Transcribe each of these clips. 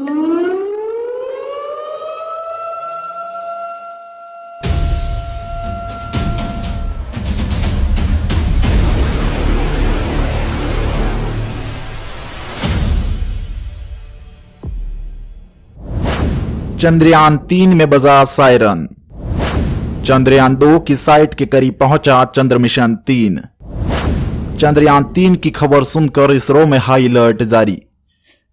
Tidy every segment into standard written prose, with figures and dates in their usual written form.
चंद्रयान 3 में बजा सायरन। चंद्रयान 2 की साइट के करीब पहुंचा चंद्र मिशन 3। चंद्रयान 3 की खबर सुनकर इसरो में हाई अलर्ट जारी।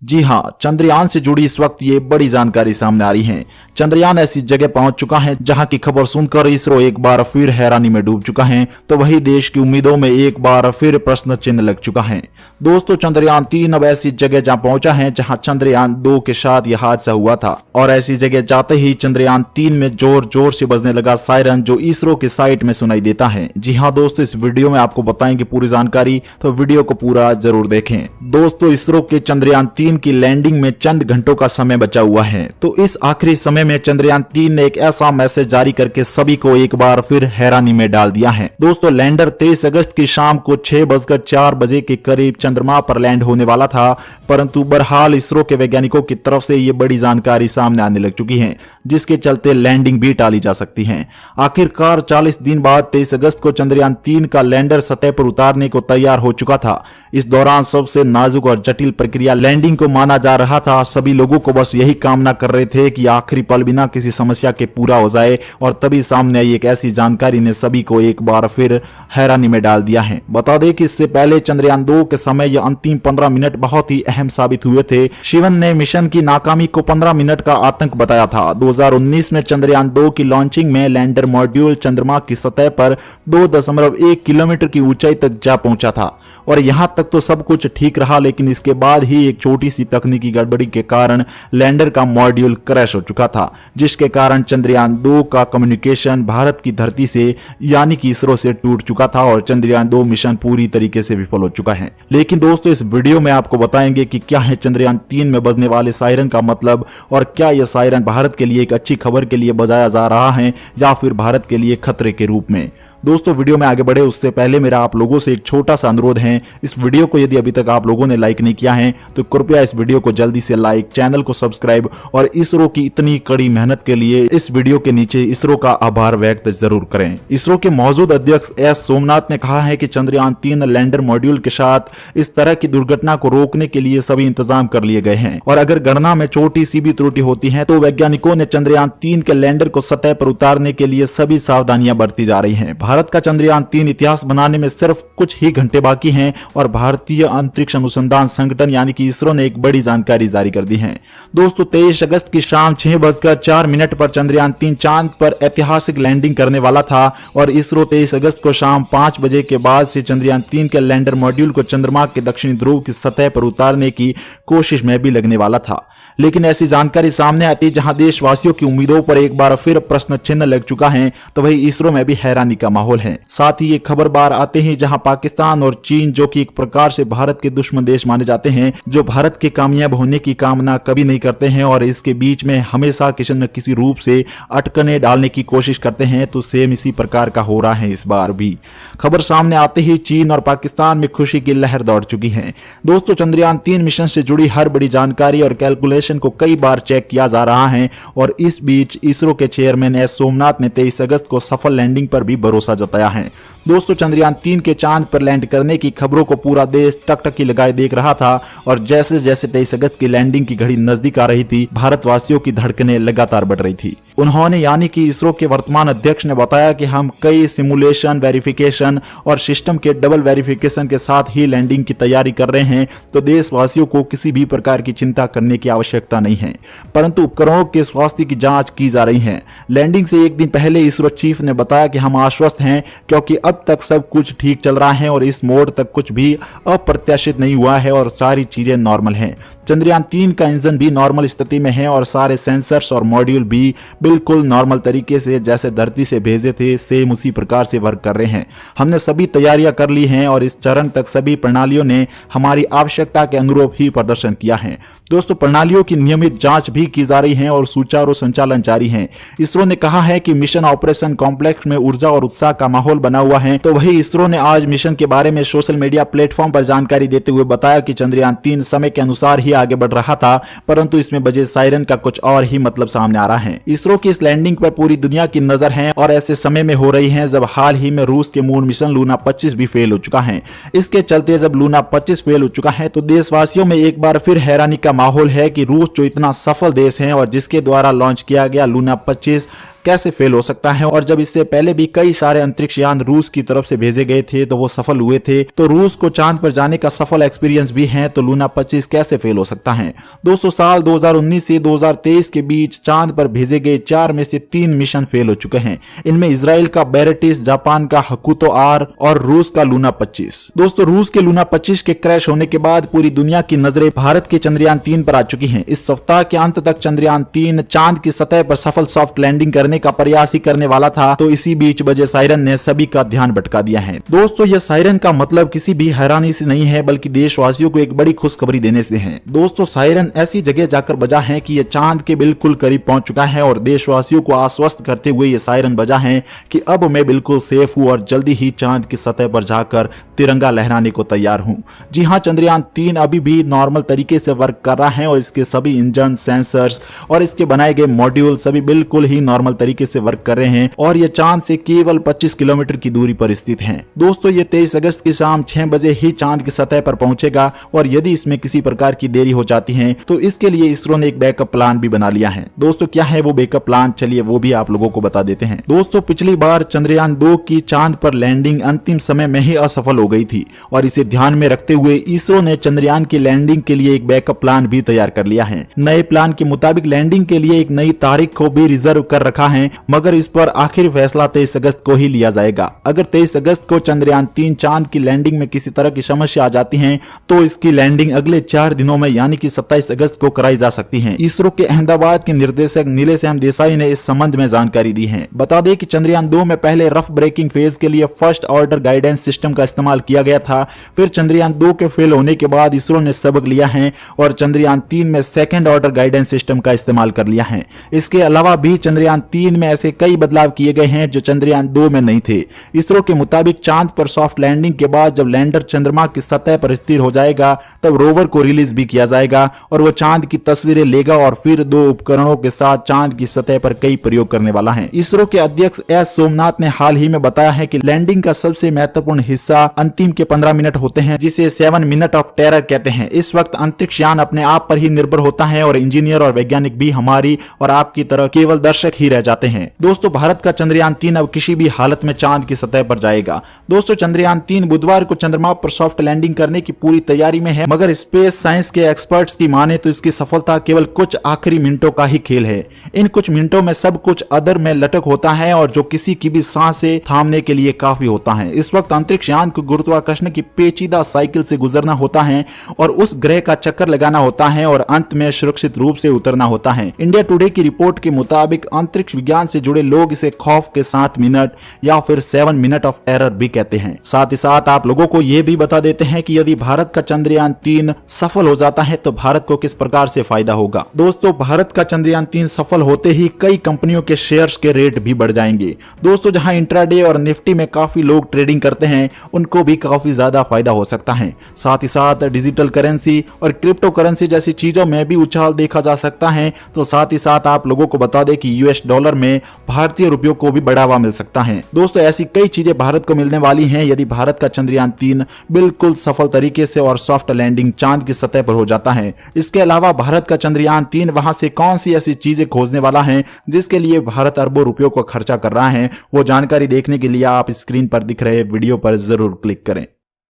जी हां, चंद्रयान से जुड़ी इस वक्त ये बड़ी जानकारी सामने आ रही है। चंद्रयान ऐसी जगह पहुंच चुका है जहां की खबर सुनकर इसरो एक बार फिर हैरानी में डूब चुका है, तो वही देश की उम्मीदों में एक बार फिर प्रश्न चिन्ह लग चुका है। दोस्तों, चंद्रयान 3 अब ऐसी जगह जहां पहुंचा है जहां चंद्रयान 2 के साथ यह हादसा हुआ था, और ऐसी जगह जाते ही चंद्रयान 3 में जोर जोर से बजने लगा सायरन, जो इसरो के साइट में सुनाई देता है। जी हां दोस्तों, इस वीडियो में आपको बताएंगे पूरी जानकारी, तो वीडियो को पूरा जरूर देखें। दोस्तों, इसरो के चंद्रयान 3 की लैंडिंग में चंद घंटों का समय बचा हुआ है, तो इस आखिरी समय में चंद्रयान 3 ने एक ऐसा मैसेज जारी करके सभी को एक बार फिर हैरानी में डाल दिया है। दोस्तों, लैंडर 23 अगस्त की शाम को 6:04 के करीब चंद्रमा पर लैंड होने वाला था, परंतु बहरहाल इसरो के वैज्ञानिकों की तरफ से ये बड़ी जानकारी सामने आने लग चुकी है, जिसके चलते लैंडिंग भी टाली जा सकती है। आखिरकार 40 दिन बाद 23 अगस्त को चंद्रयान 3 का लैंडर सतह पर उतारने को तैयार हो चुका था। इस दौरान सबसे नाजुक और जटिल प्रक्रिया लैंडिंग को माना जा रहा था। सभी लोगों को बस यही कामना कर रहे थे कि आखिरी पल बिना किसी समस्या के पूरा हो जाए, और तभी सामने आई एक ऐसी जानकारी ने सभी को एक बार फिर हैरानी में डाल दिया है। बता दें कि इससे पहले चंद्रयान 2 के समय ये अंतिम 15 मिनट बहुत ही अहम साबित हुए थे। शिवन ने मिशन की नाकामी को 15 मिनट का आतंक बताया था। 2019 में चंद्रयान 2 की लॉन्चिंग में लैंडर मॉड्यूल चंद्रमा की सतह पर 2.1 किलोमीटर की ऊंचाई तक जा पहुंचा था, और यहां तक तो सब कुछ ठीक रहा, लेकिन इसके बाद ही एक छोटी सी तकनीकी गड़बड़ी के कारण लैंडर का मॉड्यूल क्रैश हो चुका था, जिसके कारण चंद्रयान 2 का कम्युनिकेशन भारत की धरती से यानी कि इसरो से टूट चुका था, और चंद्रयान 2 मिशन पूरी तरीके से विफल हो चुका है। लेकिन दोस्तों, इस वीडियो में आपको बताएंगे कि क्या है चंद्रयान 3 में बजने वाले सायरन का मतलब, और क्या यह सायरन भारत के लिए एक अच्छी खबर के लिए बजाया जा रहा है या फिर भारत के लिए खतरे के रूप में। दोस्तों, वीडियो में आगे बढ़े उससे पहले मेरा आप लोगों से एक छोटा सा अनुरोध है। इस वीडियो को यदि अभी तक आप लोगों ने लाइक नहीं किया है तो कृपया इस वीडियो को जल्दी से लाइक, चैनल को सब्सक्राइब, और इसरो की इतनी कड़ी मेहनत के लिए इस वीडियो के नीचे इसरो का आभार व्यक्त जरूर करें। इसरो के मौजूद अध्यक्ष एस सोमनाथ ने कहा है कि चंद्रयान 3 लैंडर मॉड्यूल के साथ इस तरह की दुर्घटना को रोकने के लिए सभी इंतजाम कर लिए गए हैं, और अगर गणना में छोटी सी भी त्रुटि होती है तो वैज्ञानिकों ने चंद्रयान 3 के लैंडर को सतह पर उतारने के लिए सभी सावधानियां बरती जा रही है। भारत का चंद्रयान 3 इतिहास बनाने में सिर्फ कुछ ही घंटे बाकी हैं, और भारतीय अंतरिक्ष अनुसंधान संगठन यानी कि इसरो ने एक बड़ी जानकारी जारी कर दी है। दोस्तों, 23 अगस्त की शाम 6:04 पर चंद्रयान 3 चांद पर ऐतिहासिक लैंडिंग करने वाला था, और इसरो 23 अगस्त को शाम 5 बजे के बाद से चंद्रयान 3 के लैंडर मॉड्यूल को चंद्रमा के दक्षिणी ध्रुव की सतह पर उतारने की कोशिश में भी लगने वाला था। लेकिन ऐसी जानकारी सामने आती जहां देशवासियों की उम्मीदों पर एक बार फिर प्रश्न चिन्ह लग चुका है, तो वही इसरो में भी हैरानी का माहौल है। साथ ही ये खबर बार आते ही जहां पाकिस्तान और चीन, जो कि एक प्रकार से भारत के दुश्मन देश माने जाते हैं, जो भारत के कामयाब होने की कामना कभी नहीं करते हैं और इसके बीच में हमेशा किसी न किसी रूप से अटकने डालने की कोशिश करते हैं, तो सेम इसी प्रकार का हो रहा है इस बार भी। खबर सामने आते ही चीन और पाकिस्तान में खुशी की लहर दौड़ चुकी है। दोस्तों, चंद्रयान 3 मिशन से जुड़ी हर बड़ी जानकारी और कैलकुलेशन को कई बार चेक किया जा रहा है, और इस बीच इसरो के चेयरमैन एस सोमनाथ ने 23 अगस्त को सफल लैंडिंग पर भी भरोसा जताया है। दोस्तों, चंद्रयान 3 के चांद पर लैंड करने की खबरों को पूरा देश टकटकी लगाए देख रहा था, और जैसे जैसे 23 अगस्त की लैंडिंग की घड़ी नजदीक आ रही थी, भारतवासियों की धड़कनें लगातार बढ़ रही थी। उन्होंने यानी कि इसरो के वर्तमान अध्यक्ष ने बताया कि हम कई सिमुलेशन, वेरिफिकेशन और सिस्टम के डबल वेरिफिकेशन के साथ ही लैंडिंग की तैयारी कर रहे हैं, तो देशवासियों को किसी भी प्रकार की चिंता करने की आवश्यकता नहीं है, परंतु उपकरणों के स्वास्थ्य की जांच की जा रही है। लैंडिंग से एक दिन पहले इसरो चीफ ने बताया कि हम आश्वस्त हैं, क्योंकि अब तक सब कुछ ठीक चल रहा है और इस मोड तक कुछ भी अप्रत्याशित नहीं हुआ है और सारी चीजें नॉर्मल हैं। चंद्रयान 3 का इंजन भी नॉर्मल स्थिति में है और सारे सेंसर्स और मॉड्यूल भी बिल्कुल नॉर्मल तरीके से जैसे धरती से भेजे थे सेम उसी प्रकार से वर्क कर रहे हैं। हमने सभी तैयारियां कर ली हैं और इस चरण तक सभी प्रणालियों ने हमारी आवश्यकता के अनुरूप ही प्रदर्शन किया है। दोस्तों, प्रणालियों की नियमित जांच भी की जा रही है और सुचारू संचालन जारी है। इसरो ने कहा है कि मिशन ऑपरेशन कॉम्प्लेक्स में ऊर्जा और उत्साह का माहौल बना हुआ है। तो वही इसरो ने आज मिशन के बारे में सोशल मीडिया प्लेटफॉर्म पर जानकारी देते हुए बताया कि चंद्रयान 3 समय के अनुसार ही आगे बढ़ रहा था, परंतु इसमें बजे सायरन का कुछ और ही मतलब सामने आ रहा है। इसरो की इस लैंडिंग पर पूरी दुनिया की नजर है और ऐसे समय में हो रही है जब हाल ही में रूस के मून मिशन लूना 25 भी फेल हो चुका है। इसके चलते जब लूना 25 फेल हो चुका है तो देशवासियों में एक बार फिर हैरानी का माहौल है कि रूस जो इतना सफल देश है और जिसके द्वारा लॉन्च किया गया लूना 25 कैसे फेल हो सकता है। और जब इससे पहले भी कई सारे अंतरिक्ष यान रूस की तरफ से भेजे गए थे तो वो सफल हुए थे, तो रूस को चांद पर जाने का सफल एक्सपीरियंस भी है, तो लूना 25 कैसे फेल हो सकता है। दोस्तों, साल 2019 से 2023 के बीच चांद पर भेजे गए 4 में से 3 मिशन फेल हो चुके हैं। इनमें इजराइल का बेरेटिस, जापान का हकुतो आर और रूस का लूना 25। दोस्तों, रूस के लूना 25 के क्रैश होने के बाद पूरी दुनिया की नजरें भारत के चंद्रयान 3 पर आ चुकी हैं। इस सप्ताह के अंत तक चंद्रयान 3 चांद की सतह पर सफल सॉफ्ट लैंडिंग करने का प्रयास ही करने वाला था, तो इसी बीच बजे सायरन ने सभी का ध्यान भटका दिया है। दोस्तों, यह सायरन का मतलब किसी भी हैरानी से नहीं है, बल्कि देशवासियों को एक बड़ी खुशखबरी देने से है। दोस्तों, सायरन ऐसी जगह जाकर बजा है कि यह चांद के बिल्कुल करीब पहुंच चुका है और देशवासियों को आश्वस्त करते हुए यह सायरन बजा है कि अब मैं बिल्कुल सेफ हूं और जल्दी ही चांद की सतह पर जाकर तिरंगा लहराने को तैयार हूं। जी हां, चंद्रयान 3 अभी भी नॉर्मल तरीके से वर्क कर रहा है और इसके सभी इंजन, सेंसर्स और इसके बनाए गए मॉड्यूल सभी बिल्कुल ही नॉर्मल तरीके से वर्क कर रहे हैं और यह चांद से केवल 25 किलोमीटर की दूरी पर स्थित है। दोस्तों, ये 23 अगस्त की शाम 6 बजे ही चांद की सतह पर पहुंचेगा और यदि इसमें किसी प्रकार की देरी हो जाती है तो इसके लिए इसरो ने एक बैकअप प्लान भी बना लिया है। दोस्तों, क्या है वो बैकअप प्लान, चलिए वो भी आप लोगों को बता देते हैं। दोस्तों, पिछली बार चंद्रयान 2 की चांद पर लैंडिंग अंतिम समय में ही असफल हो गई थी और इसे ध्यान में रखते हुए इसरो ने चंद्रयान की लैंडिंग के लिए एक बैकअप प्लान भी तैयार कर लिया है। नए प्लान के मुताबिक लैंडिंग के लिए एक नई तारीख को भी रिजर्व कर रखा है, मगर इस पर आखिरी फैसला 23 अगस्त को ही लिया जाएगा। अगर 23 अगस्त को चंद्रयान 3 चांद की लैंडिंग में किसी तरह की समस्या आ जाती है तो इसकी लैंडिंग अगले 4 दिनों में यानी कि 27 अगस्त को कराई जा सकती है। इसरो के अहमदाबाद के निर्देशक नीलेश्याम देसाई ने इस संबंध में जानकारी दी है। बता दें कि चंद्रयान 2 में पहले रफ ब्रेकिंग फेज के लिए फर्स्ट ऑर्डर गाइडेंस सिस्टम का इस्तेमाल किया गया था। फिर चंद्रयान 2 के फेल होने के बाद इसरो ने सबक लिया है और चंद्रयान 3 में सेकेंड ऑर्डर गाइडेंस सिस्टम का इस्तेमाल कर लिया है। इसके अलावा भी चंद्रयान 3 में ऐसे कई बदलाव किए गए हैं जो चंद्रयान 2 में नहीं थे। इसरो के मुताबिक चांद पर सॉफ्ट लैंडिंग के बाद जब लैंडर चंद्रमा की सतह पर स्थिर हो जाएगा तब रोवर को रिलीज भी किया जाएगा और वो चांद की तस्वीरें लेगा और फिर 2 उपकरणों के साथ चांद की सतह पर कई प्रयोग करने वाला है। इसरो के अध्यक्ष एस सोमनाथ ने हाल ही में बताया है कि लैंडिंग का सबसे महत्वपूर्ण हिस्सा अंतिम के 15 मिनट होते हैं, जिसे 7 मिनट ऑफ टेरर कहते हैं। इस वक्त अंतरिक्ष यान अपने आप पर ही निर्भर होता है और इंजीनियर और वैज्ञानिक भी हमारी और आपकी तरह केवल दर्शक ही रह जाते हैं। दोस्तों, भारत का चंद्रयान 3 अब किसी भी हालत में चांद की सतह पर जाएगा। दोस्तों, चंद्रयान 3 बुधवार को चंद्रमा पर सॉफ्ट लैंडिंग करने की पूरी तैयारी में है, मगर स्पेस साइंस के एक्सपर्ट्स की माने तो इसकी सफलता केवल कुछ आखिरी मिनटों का ही खेल है। इन कुछ मिनटों में सब कुछ अदर में लटक होता है और जो किसी की भी सांसें थामने के लिए काफी होता है। इस वक्त अंतरिक्ष यान को गुरुत्वाकर्षण की पेचीदा साइकिल से गुजरना होता है और उस ग्रह का चक्कर लगाना होता है और अंत में सुरक्षित रूप से उतरना होता है। इंडिया टुडे की रिपोर्ट के मुताबिक अंतरिक्ष विज्ञान से जुड़े लोग इसे खौफ के 7 मिनट या फिर 7 मिनट ऑफ टेरर भी कहते हैं। साथ ही साथ आप लोगों को यह भी बता देते हैं कि यदि भारत का चंद्रयान 3 सफल हो जाता है तो भारत को किस प्रकार से फायदा होगा। दोस्तों, भारत का चंद्रयान 3 सफल होते ही कई कंपनियों के शेयर्स के रेट भी बढ़ जाएंगे। दोस्तों, जहां इंट्राडे और निफ्टी में काफी लोग ट्रेडिंग करते हैं उनको भी काफी ज्यादा फायदा हो सकता है। साथ ही साथ डिजिटल करेंसी और क्रिप्टो करेंसी जैसी चीजों में भी उछाल देखा जा सकता है। तो साथ ही साथ आप लोगों को बता दें कि यूएस डॉलर में भारतीय रुपयों को भी बढ़ावा मिल सकता है। दोस्तों, ऐसी कई चीजें भारत को मिलने वाली हैं यदि भारत का चंद्रयान 3 बिल्कुल सफल तरीके से और सॉफ्ट लैंडिंग चांद की सतह पर हो जाता है। इसके अलावा भारत का चंद्रयान 3 वहां से कौन सी ऐसी चीजें खोजने वाला है जिसके लिए भारत अरबों रुपयों को खर्चा कर रहा है, वो जानकारी देखने के लिए आप स्क्रीन पर दिख रहे वीडियो पर जरूर क्लिक करें।